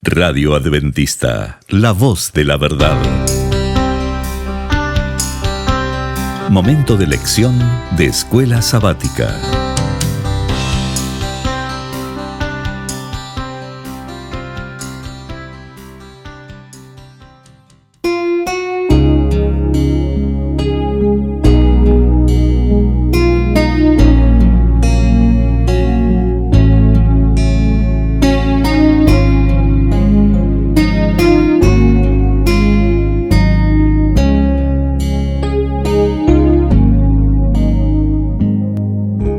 Radio Adventista, la voz de la verdad. Momento de lección de Escuela Sabática.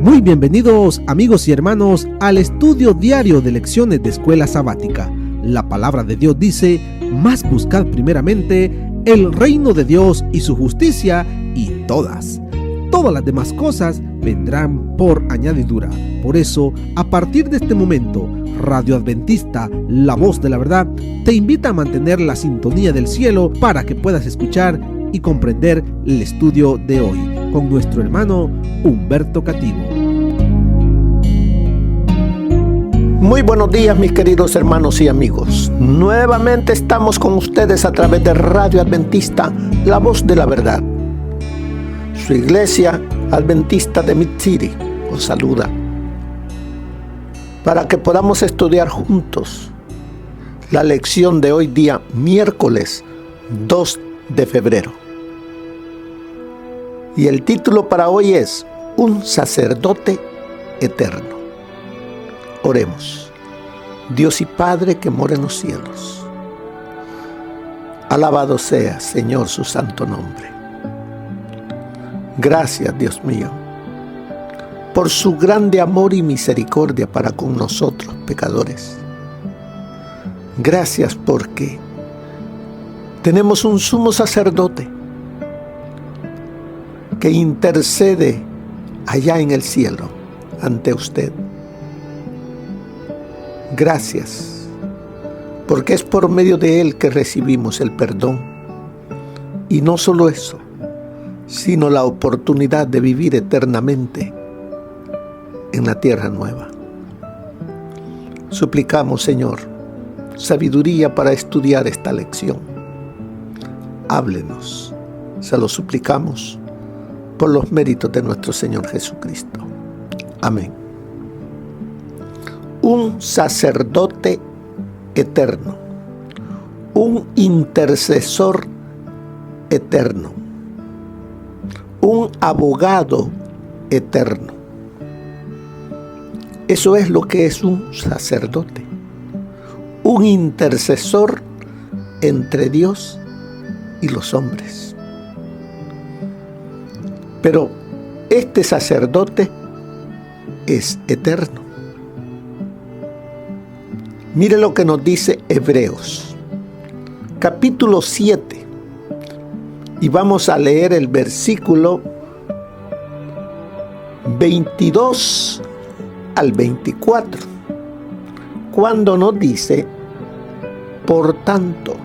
Muy bienvenidos amigos y hermanos al estudio diario de lecciones de Escuela Sabática. La palabra de Dios dice: mas buscad primeramente el reino de Dios y su justicia, y todas las demás cosas vendrán por añadidura. Por eso, a partir de este momento, Radio Adventista, la voz de la verdad, te invita a mantener la sintonía del cielo para que puedas escuchar y comprender el estudio de hoy con nuestro hermano Humberto Cativo. Muy buenos días, mis queridos hermanos y amigos. Nuevamente estamos con ustedes a través de Radio Adventista, la voz de la verdad. Su iglesia adventista de Mid-City os saluda para que podamos estudiar juntos la lección de hoy día, miércoles 2 de febrero. Y el título para hoy es Un sacerdote eterno. Oremos. Dios y Padre que mora en los cielos, alabado sea, Señor, su santo nombre. Gracias, Dios mío, por su grande amor y misericordia para con nosotros, pecadores. Gracias porque tenemos un sumo sacerdote que intercede allá en el cielo ante usted. Gracias, porque es por medio de él que recibimos el perdón. Y no solo eso, sino la oportunidad de vivir eternamente en la tierra nueva. Suplicamos, Señor, sabiduría para estudiar esta lección. Háblenos, se lo suplicamos por los méritos de nuestro Señor Jesucristo. Amén. Un sacerdote eterno, un intercesor eterno, un abogado eterno. Eso es lo que es un sacerdote, un intercesor entre Dios y los hombres. Pero este sacerdote es eterno. Mire lo que nos dice Hebreos, capítulo 7, y vamos a leer el versículo 22 al 24, cuando nos dice: por tanto,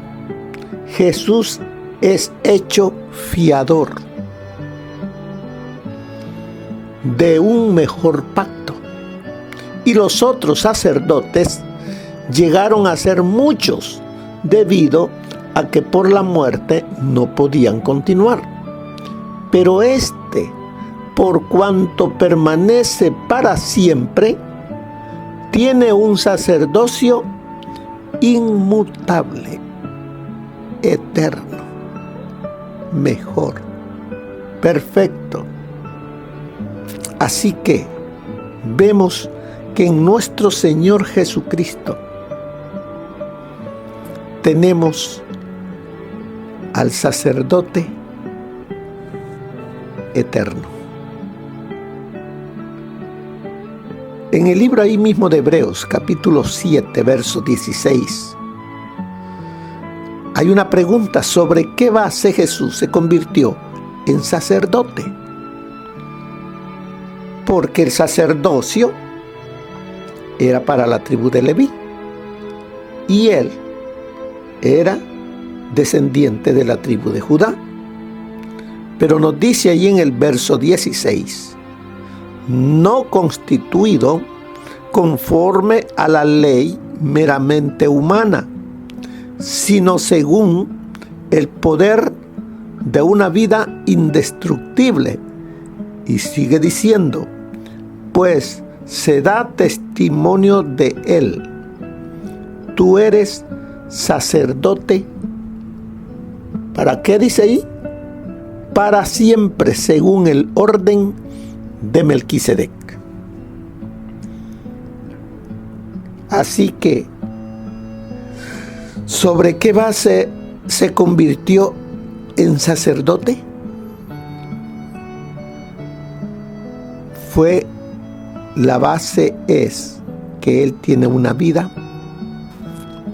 Jesús es hecho fiador de un mejor pacto, y los otros sacerdotes llegaron a ser muchos debido a que por la muerte no podían continuar. Pero este, por cuanto permanece para siempre, tiene un sacerdocio inmutable, eterno, mejor, perfecto. Así que vemos que en nuestro Señor Jesucristo tenemos al sacerdote eterno. En el libro ahí mismo de Hebreos, capítulo 7, verso 16, hay una pregunta sobre qué base Jesús se convirtió en sacerdote. Porque el sacerdocio era para la tribu de Leví y él era descendiente de la tribu de Judá. Pero nos dice ahí en el verso 16: no constituido conforme a la ley meramente humana, sino según el poder de una vida indestructible. Y sigue diciendo, pues se da testimonio de él. Tú eres sacerdote. ¿Para qué dice ahí? Para siempre, según el orden de Melquisedec. Así que, ¿sobre qué base se convirtió en sacerdote? La base es que él tiene una vida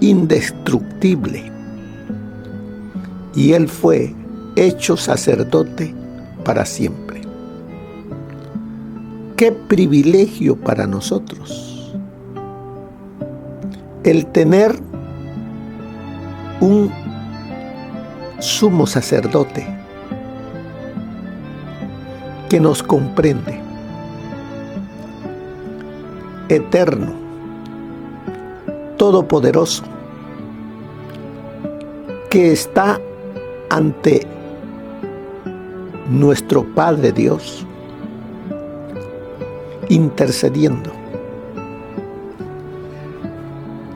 indestructible y él fue hecho sacerdote para siempre. ¡Qué privilegio para nosotros! El tener un sumo sacerdote que nos comprende, eterno, todopoderoso, que está ante nuestro Padre Dios, intercediendo.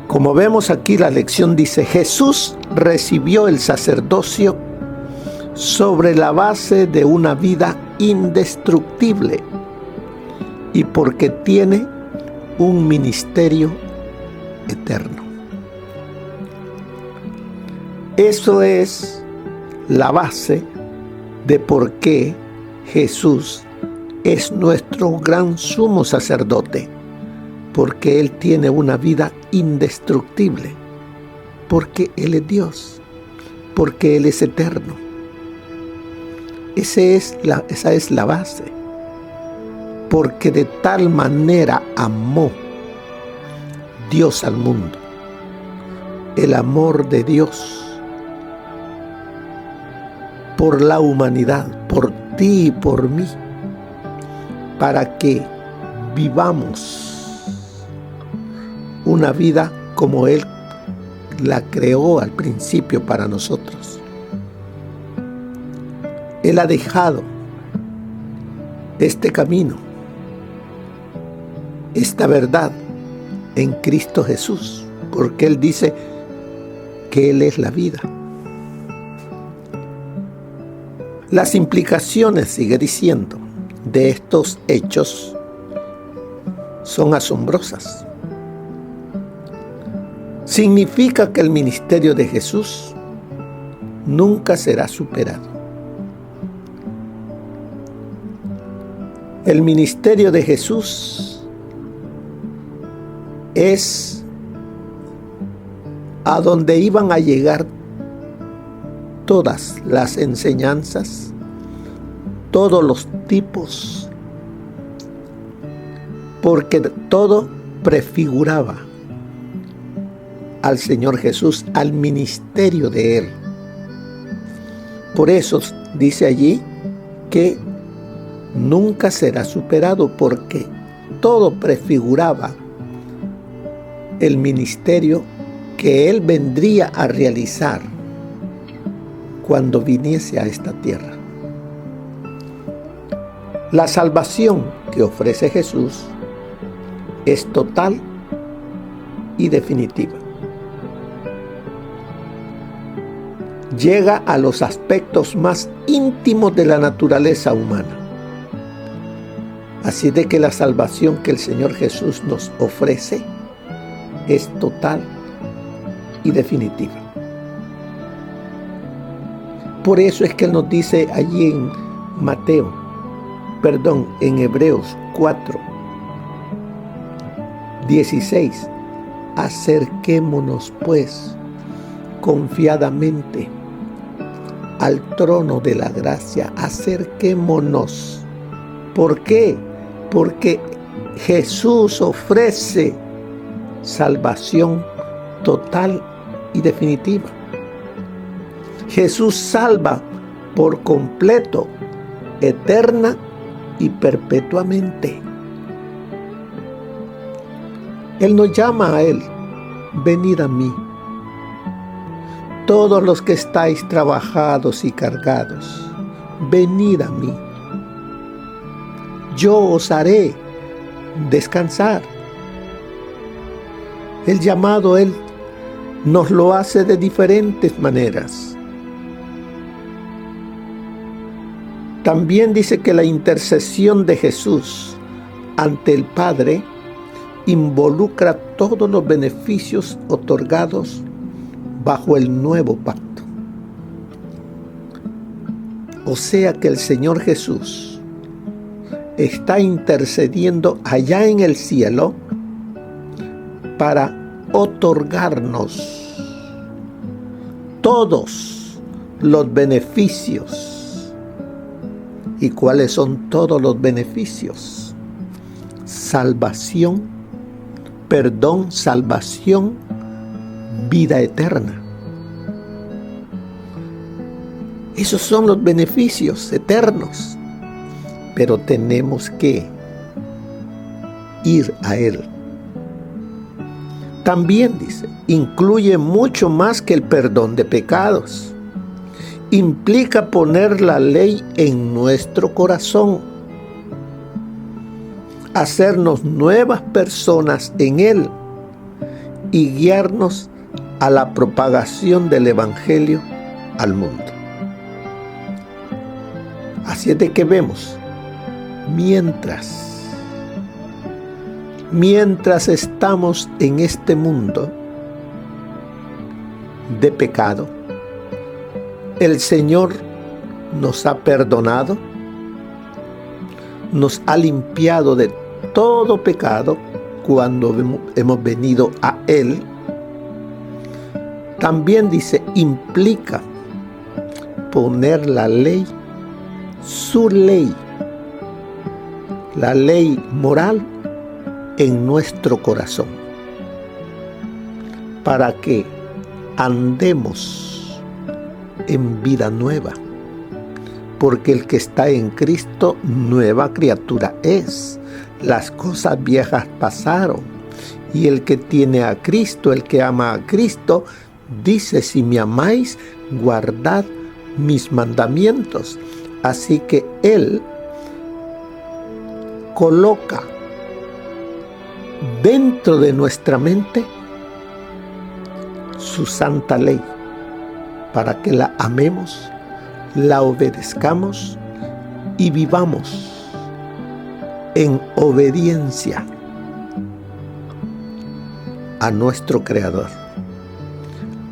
Como vemos aquí, la lección dice: Jesús recibió el sacerdocio sobre la base de una vida indestructible y porque tiene un ministerio eterno. Eso es la base de por qué Jesús es nuestro gran sumo sacerdote, porque Él tiene una vida indestructible, porque Él es Dios, porque Él es eterno. Esa es la base. Porque de tal manera amó Dios al mundo. El amor de Dios por la humanidad, por ti y por mí, para que vivamos una vida como Él la creó al principio para nosotros. Él ha dejado este camino, esta verdad en Cristo Jesús, porque Él dice que Él es la vida. Las implicaciones, sigue diciendo, de estos hechos son asombrosas. Significa que el ministerio de Jesús nunca será superado. El ministerio de Jesús es a donde iban a llegar todas las enseñanzas, todos los tipos, porque todo prefiguraba al Señor Jesús, al ministerio de Él. Por eso dice allí que nunca será superado, porque todo prefiguraba el ministerio que Él vendría a realizar cuando viniese a esta tierra. La salvación que ofrece Jesús es total y definitiva. Llega a los aspectos más íntimos de la naturaleza humana. Así de que la salvación que el Señor Jesús nos ofrece es total y definitiva. Por eso es que Él nos dice allí en Hebreos 4:16, acerquémonos pues confiadamente al trono de la gracia. Acerquémonos. ¿Por qué? Porque Jesús ofrece salvación total y definitiva. Jesús salva por completo, eterna y perpetuamente. Él nos llama a Él: venid a mí. todos los que estáis trabajados y cargados, venid a mí. Yo os haré descansar. El llamado Él nos lo hace de diferentes maneras. También dice que la intercesión de Jesús ante el Padre involucra todos los beneficios otorgados bajo el nuevo pacto. O sea que el Señor Jesús está intercediendo allá en el cielo para otorgarnos todos los beneficios. ¿Y cuáles son todos los beneficios? Salvación, perdón, salvación, vida eterna. Esos son los beneficios eternos. Pero tenemos que ir a Él. También dice, incluye mucho más que el perdón de pecados. Implica poner la ley en nuestro corazón, hacernos nuevas personas en Él y guiarnos a la propagación del Evangelio al mundo. Así es de que vemos, mientras estamos en este mundo de pecado, el Señor nos ha perdonado, nos ha limpiado de todo pecado cuando hemos venido a Él. También dice, implica poner la ley, su ley, la ley moral, en nuestro corazón, para que andemos en vida nueva, porque el que está en Cristo, nueva criatura es. Las cosas viejas pasaron, y el que tiene a Cristo, el que ama a Cristo, dice, si me amáis, guardad mis mandamientos. Así que Él coloca dentro de nuestra mente su santa ley para que la amemos, la obedezcamos y vivamos en obediencia a nuestro Creador.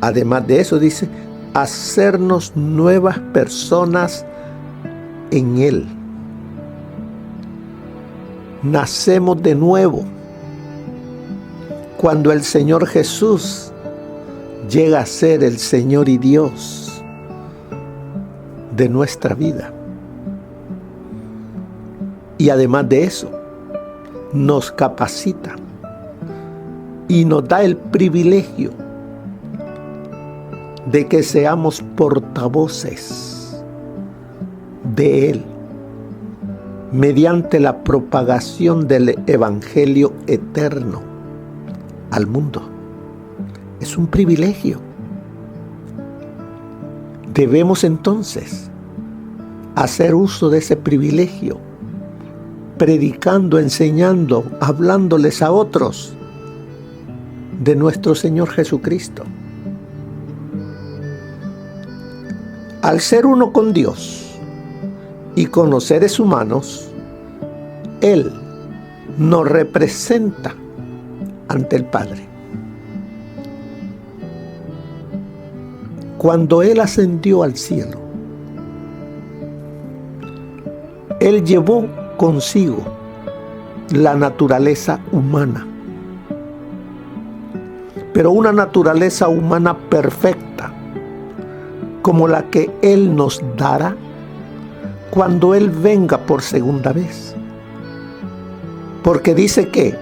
Además de eso dice, hacernos nuevas personas en Él. Nacemos de nuevo cuando el Señor Jesús llega a ser el Señor y Dios de nuestra vida. Y además de eso, nos capacita y nos da el privilegio de que seamos portavoces de Él mediante la propagación del Evangelio eterno al mundo. Es un privilegio. Debemos entonces hacer uso de ese privilegio, predicando, enseñando, hablándoles a otros de nuestro Señor Jesucristo. Al ser uno con Dios y con los seres humanos, Él nos representa ante el Padre. Cuando Él ascendió al cielo, Él llevó consigo la naturaleza humana, pero una naturaleza humana perfecta, como la que Él nos dará cuando Él venga por segunda vez. Porque dice que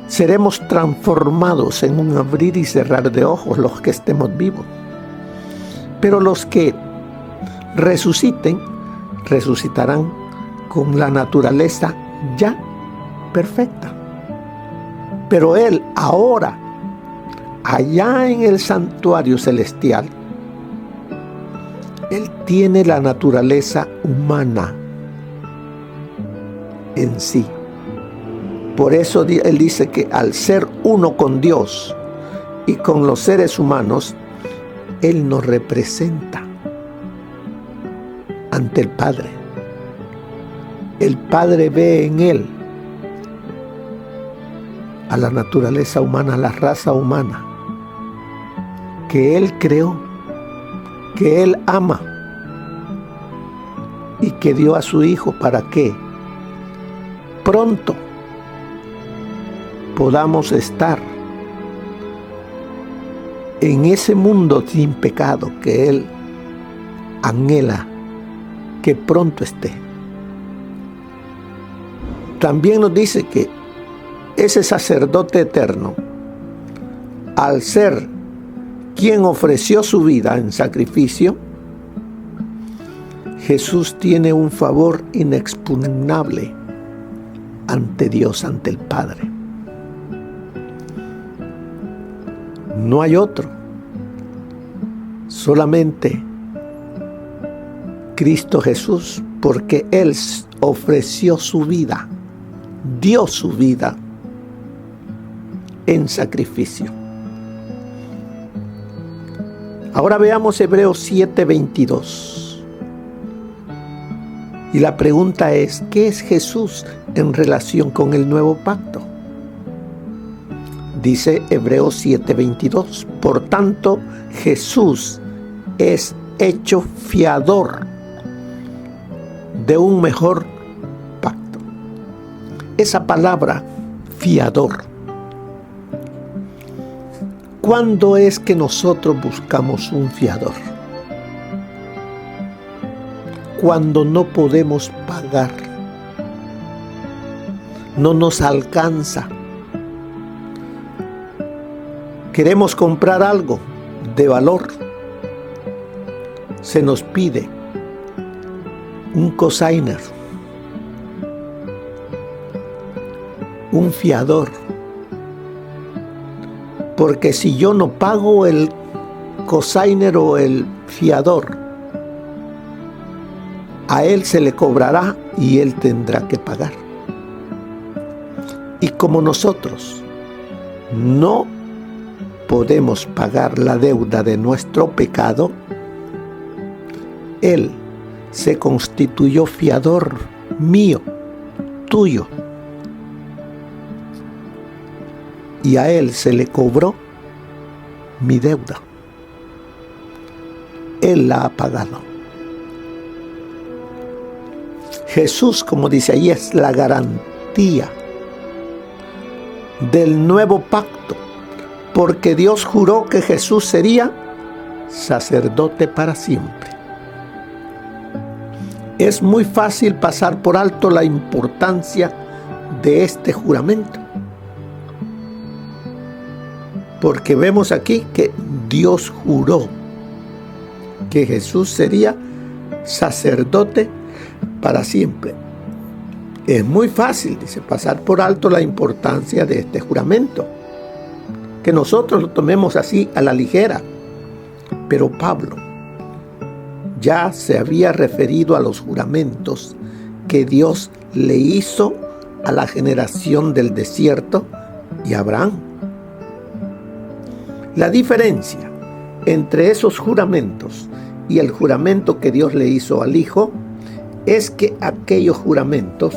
seremos transformados en un abrir y cerrar de ojos los que estemos vivos. Pero los que resuciten, resucitarán con la naturaleza ya perfecta. Pero Él ahora, allá en el santuario celestial, Él tiene la naturaleza humana en sí. Por eso Él dice que al ser uno con Dios y con los seres humanos, Él nos representa ante el Padre. El Padre ve en Él a la naturaleza humana, a la raza humana, que Él creó, que Él ama y que dio a su Hijo para que pronto podamos estar en ese mundo sin pecado que Él anhela que pronto esté. También nos dice que ese sacerdote eterno, al ser quien ofreció su vida en sacrificio, Jesús tiene un favor inexpugnable ante Dios, ante el Padre. No hay otro, solamente Cristo Jesús, porque Él ofreció su vida, dio su vida en sacrificio. Ahora veamos Hebreos 7:22. Y la pregunta es, ¿qué es Jesús en relación con el nuevo pacto? Dice Hebreos 7:22, por tanto, Jesús es hecho fiador de un mejor pacto. Esa palabra, fiador. ¿Cuándo es que nosotros buscamos un fiador? Cuando no podemos pagar, no nos alcanza. Queremos comprar algo de valor. Se nos pide un cosigner, un fiador. Porque si yo no pago el cosigner o el fiador, a él se le cobrará y él tendrá que pagar. Y como nosotros no podemos pagar la deuda de nuestro pecado, Él se constituyó fiador mío, tuyo. Y a Él se le cobró mi deuda. Él la ha pagado. Jesús, como dice ahí, es la garantía del nuevo pacto, porque Dios juró que Jesús sería sacerdote para siempre. Es muy fácil pasar por alto la importancia de este juramento, porque vemos aquí que Dios juró que Jesús sería sacerdote para siempre. Es muy fácil, dice, pasar por alto la importancia de este juramento, que nosotros lo tomemos así a la ligera. Pero Pablo ya se había referido a los juramentos que Dios le hizo a la generación del desierto y a Abraham. La diferencia entre esos juramentos y el juramento que Dios le hizo al Hijo es que aquellos juramentos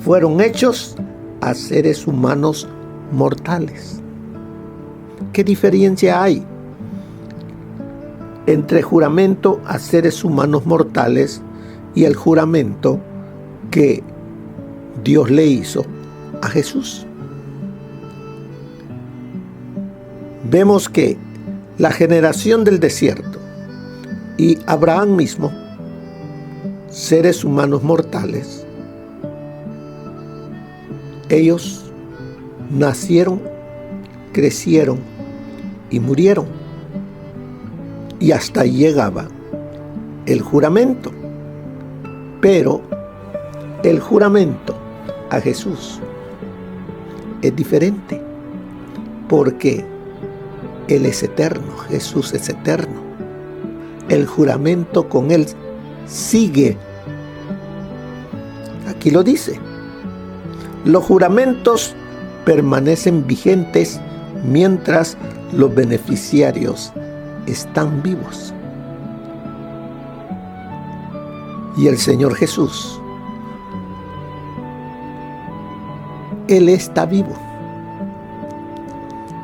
fueron hechos a seres humanos mortales. ¿Qué diferencia hay entre juramento a seres humanos mortales y el juramento que Dios le hizo a Jesús? Vemos que la generación del desierto y Abraham mismo, seres humanos mortales, ellos nacieron, crecieron y murieron. Y hasta ahí llegaba el juramento. Pero el juramento a Jesús es diferente, porque Él es eterno, Jesús es eterno. El juramento con Él sigue. Aquí lo dice. Los juramentos permanecen vigentes mientras los beneficiarios están vivos. Y el Señor Jesús, Él está vivo.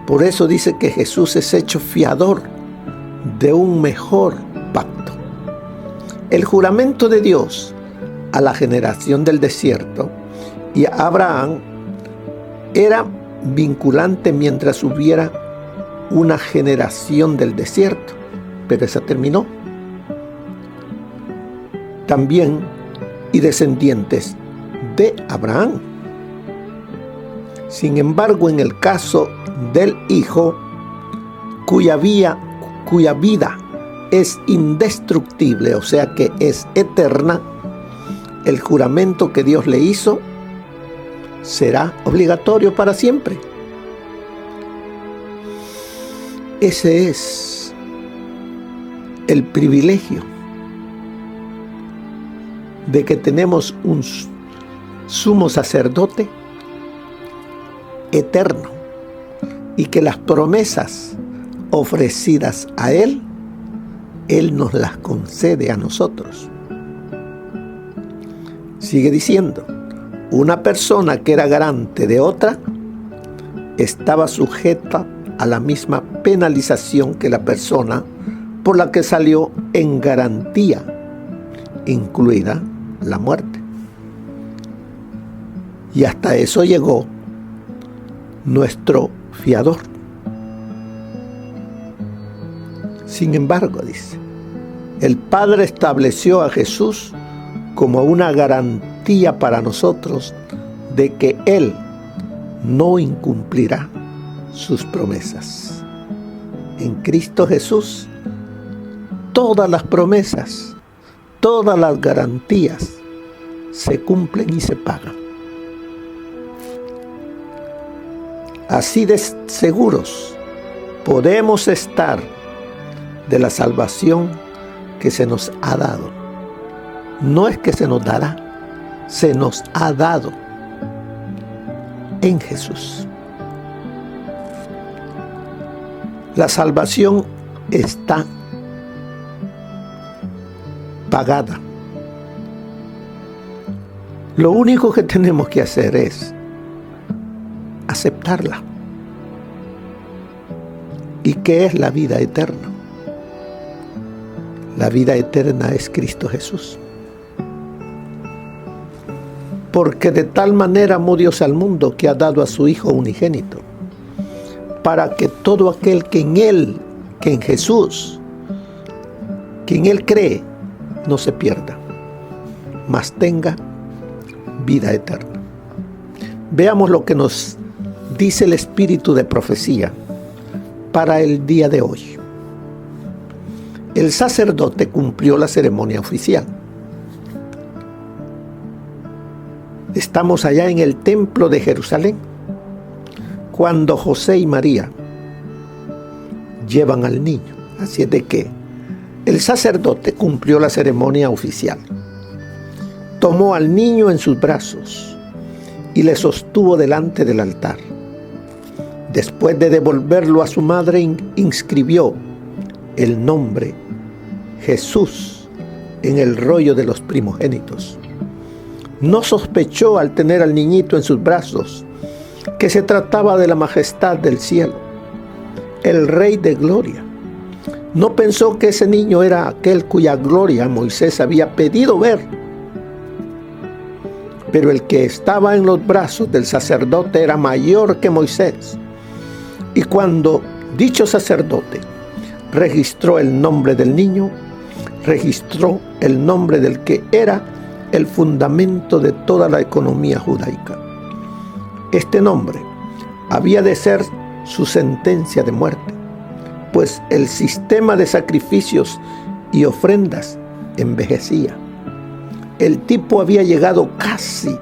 Por eso dice que Jesús es hecho fiador de un mejor pacto. El juramento de Dios a la generación del desierto y a Abraham era vinculante mientras hubiera una generación del desierto, pero esa terminó. También y descendientes de Abraham. Sin embargo, en el caso del Hijo, cuya vida es indestructible, o sea que es eterna, el juramento que Dios le hizo será obligatorio para siempre. Ese es el privilegio de que tenemos un sumo sacerdote eterno y que las promesas ofrecidas a Él nos las concede a nosotros. Sigue diciendo, una persona que era garante de otra estaba sujeta a la misma penalización que la persona por la que salió en garantía, incluida la muerte. Y hasta eso llegó nuestro fiador. Sin embargo, dice, el Padre estableció a Jesús como una garantía para nosotros de que Él no incumplirá sus promesas. En Cristo Jesús, todas las promesas, todas las garantías se cumplen y se pagan. Así de seguros podemos estar de la salvación que se nos ha dado. No es que se nos dará, se nos ha dado en Jesús. La salvación está pagada. Lo único que tenemos que hacer es aceptarla. ¿Y qué es la vida eterna? La vida eterna es Cristo Jesús. Porque de tal manera amó Dios al mundo que ha dado a su Hijo unigénito, para que todo aquel que en Él, que en Jesús, que en Él cree, no se pierda, mas tenga vida eterna. Veamos lo que nos dice el espíritu de profecía para el día de hoy. El sacerdote cumplió la ceremonia oficial. Estamos allá en el templo de Jerusalén, cuando José y María llevan al niño. Así es de que el sacerdote cumplió la ceremonia oficial. Tomó al niño en sus brazos y le sostuvo delante del altar. Después de devolverlo a su madre, inscribió el nombre Jesús en el rollo de los primogénitos. No sospechó al tener al niñito en sus brazos que se trataba de la majestad del cielo, el Rey de gloria. No pensó que ese niño era aquel cuya gloria Moisés había pedido ver. Pero el que estaba en los brazos del sacerdote era mayor que Moisés. Y cuando dicho sacerdote registró el nombre del niño, registró el nombre del que era el fundamento de toda la economía judaica. Este nombre había de ser su sentencia de muerte, pues el sistema de sacrificios y ofrendas envejecía. El tipo había llegado casi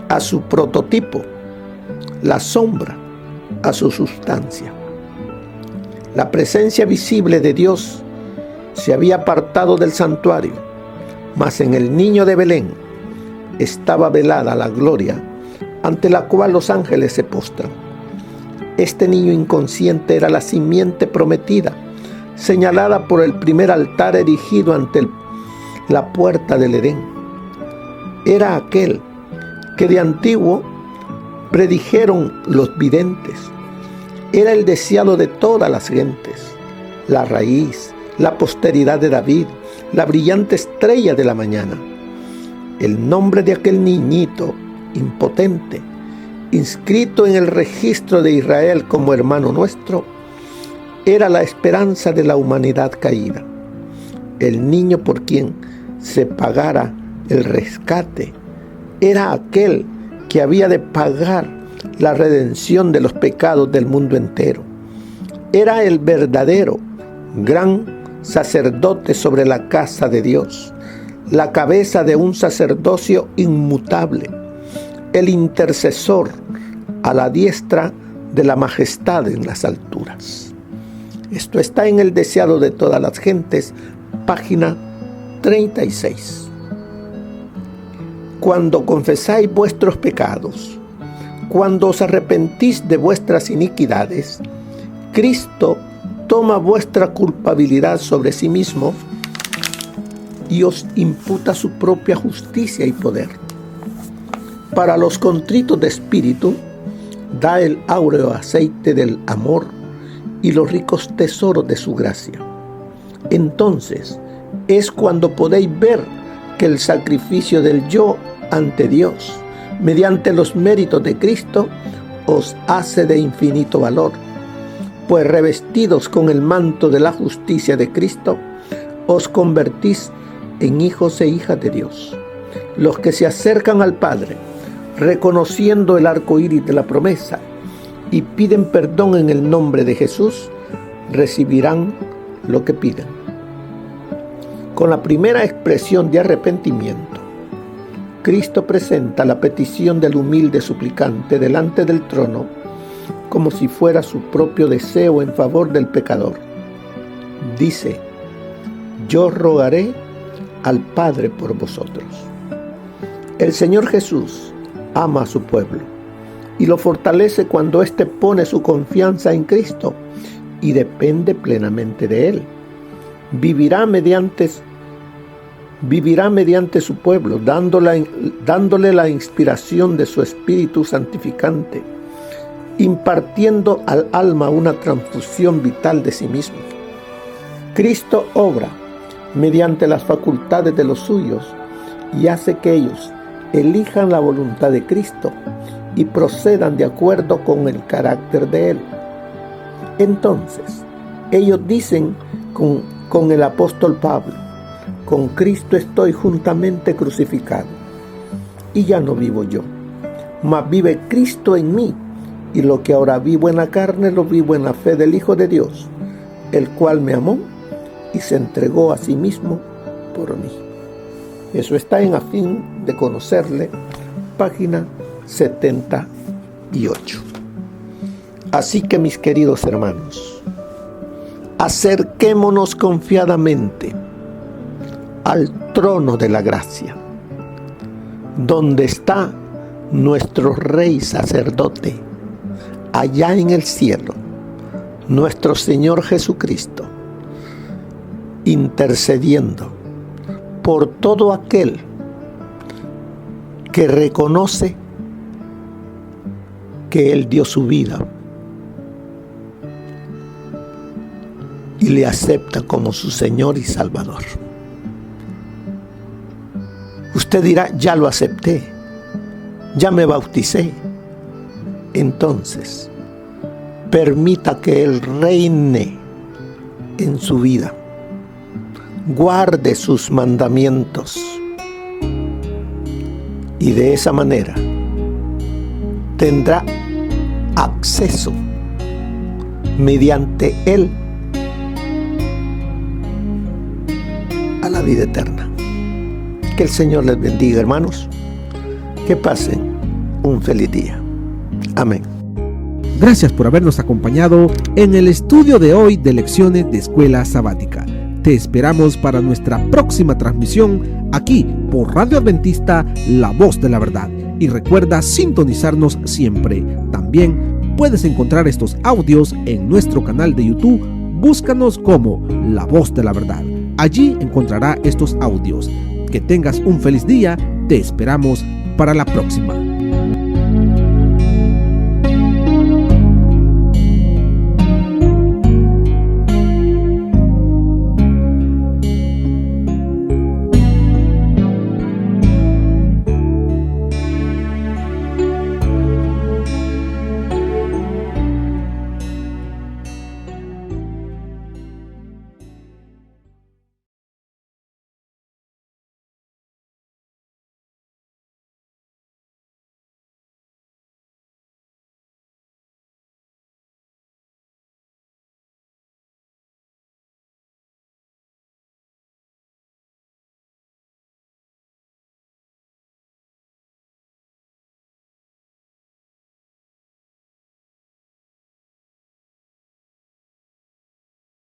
a su prototipo, la sombra a su sustancia. La presencia visible de Dios se había apartado del santuario, mas en el niño de Belén estaba velada la gloria ante la cual los ángeles se postran. Este niño inconsciente era la simiente prometida, señalada por el primer altar erigido ante la puerta del Edén. Era aquel que de antiguo predijeron los videntes. Era el deseado de todas las gentes, la raíz, la posteridad de David, la brillante estrella de la mañana. El nombre de aquel niñito impotente, inscrito en el registro de Israel como hermano nuestro, era la esperanza de la humanidad caída. El niño por quien se pagara el rescate era aquel que había de pagar la redención de los pecados del mundo entero. Era el verdadero gran sacerdote sobre la casa de Dios, la cabeza de un sacerdocio inmutable, el intercesor a la diestra de la majestad en las alturas. Esto está en El deseado de todas las gentes, página 36. Cuando confesáis vuestros pecados, cuando os arrepentís de vuestras iniquidades, Cristo toma vuestra culpabilidad sobre sí mismo y os imputa su propia justicia y poder. Para los contritos de espíritu, da el áureo aceite del amor y los ricos tesoros de su gracia. Entonces es cuando podéis ver que el sacrificio del yo ante Dios, mediante los méritos de Cristo, os hace de infinito valor, pues revestidos con el manto de la justicia de Cristo, os convertís en hijos e hijas de Dios. Los que se acercan al Padre, reconociendo el arco iris de la promesa, y piden perdón en el nombre de Jesús, recibirán lo que piden. Con la primera expresión de arrepentimiento, Cristo presenta la petición del humilde suplicante delante del trono como si fuera su propio deseo en favor del pecador. Dice: yo rogaré al Padre por vosotros. El Señor Jesús ama a su pueblo y lo fortalece cuando éste pone su confianza en Cristo y depende plenamente de Él. Vivirá mediante su pueblo, dándole la inspiración de su Espíritu santificante, impartiendo al alma una transfusión vital de sí mismo. Cristo obra mediante las facultades de los suyos y hace que ellos elijan la voluntad de Cristo y procedan de acuerdo con el carácter de Él. Entonces, ellos dicen con el apóstol Pablo: con Cristo estoy juntamente crucificado, y ya no vivo yo, mas vive Cristo en mí, y lo que ahora vivo en la carne lo vivo en la fe del Hijo de Dios, el cual me amó y se entregó a sí mismo por mí. Eso está en A fin de conocerle, página 78. Así que, mis queridos hermanos, acerquémonos confiadamente al trono de la gracia, donde está nuestro Rey Sacerdote, allá en el cielo, nuestro Señor Jesucristo, intercediendo por todo aquel que reconoce que Él dio su vida y le acepta como su Señor y Salvador. Usted dirá: ya lo acepté, ya me bauticé. Entonces, permita que Él reine en su vida, guarde sus mandamientos, y de esa manera tendrá acceso mediante Él a la vida eterna. Que el Señor les bendiga, hermanos. Que pasen un feliz día. Amén. Gracias por habernos acompañado en el estudio de hoy de Lecciones de Escuela Sabática. Te esperamos para nuestra próxima transmisión aquí por Radio Adventista, La Voz de la Verdad. Y recuerda sintonizarnos siempre. También puedes encontrar estos audios en nuestro canal de YouTube. Búscanos como La Voz de la Verdad. Allí encontrará estos audios. Que tengas un feliz día. Te esperamos para la próxima.